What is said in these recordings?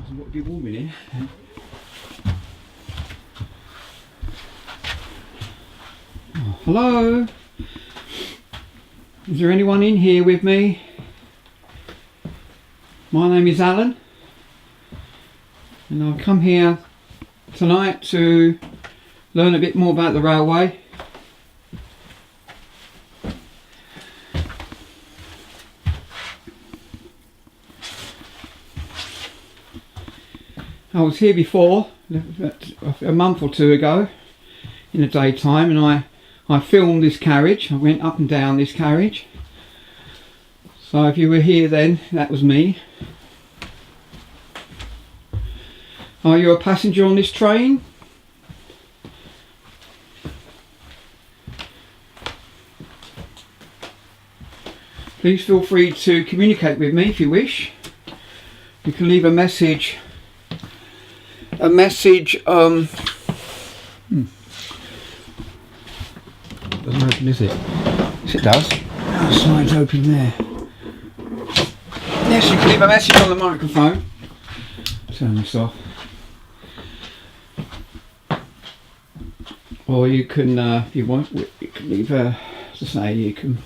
What would be warm in here? Oh, hello? Is there anyone in here with me? My name is Alan, and I've come here tonight to learn a bit more about the railway. I was here before, a month or two ago, in the daytime, and I filmed this carriage. I went up and down this carriage. So if you were here then, that was me. Are you a passenger on this train? Please feel free to communicate with me if you wish. You can leave a message. Doesn't open, is it? Yes, it does. Oh, slide's open there. Yes, you can leave a message on the microphone. Turn this off. Or you can, if you want, you can leave as I say, you can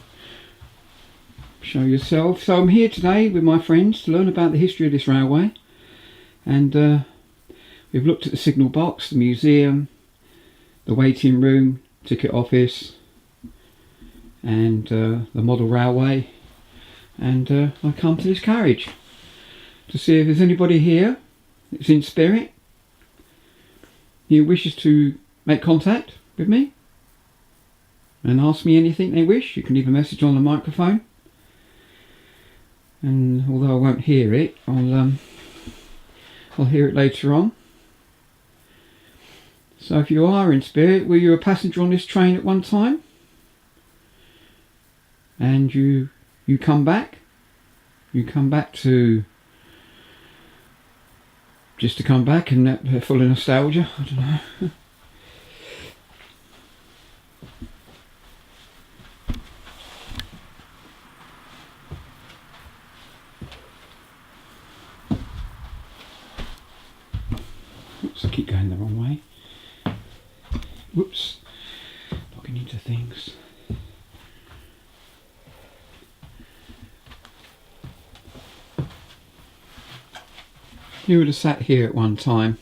show yourself. So I'm here today with my friends to learn about the history of this railway, and we've looked at the signal box, the museum, the waiting room, ticket office, and the model railway, and I come to this carriage to see if there's anybody here that's in spirit who wishes to make contact with me and ask me anything they wish. You can leave a message on the microphone, and although I won't hear it, I'll hear it later on. So if you are in spirit, were you a passenger on this train at one time? And you come back? You come back to... just to come back and that full of nostalgia? I don't know. Oops, I keep going the wrong way. Whoops, logging into things. You would have sat here at one time.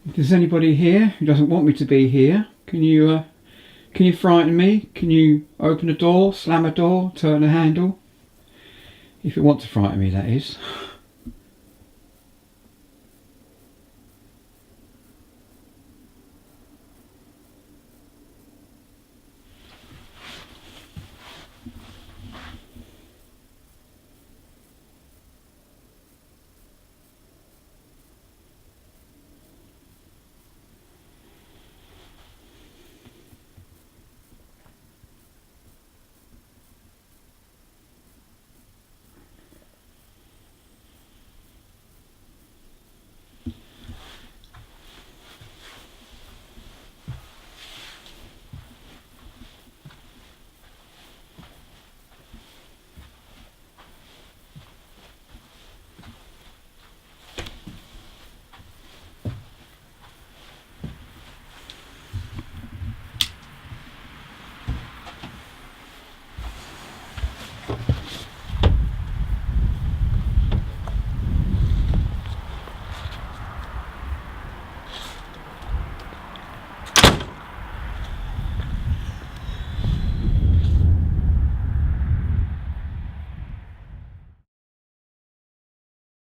If there's anybody here who doesn't want me to be here, can you Can you frighten me? Can you open a door, slam a door, turn a handle? If you want to frighten me, that is.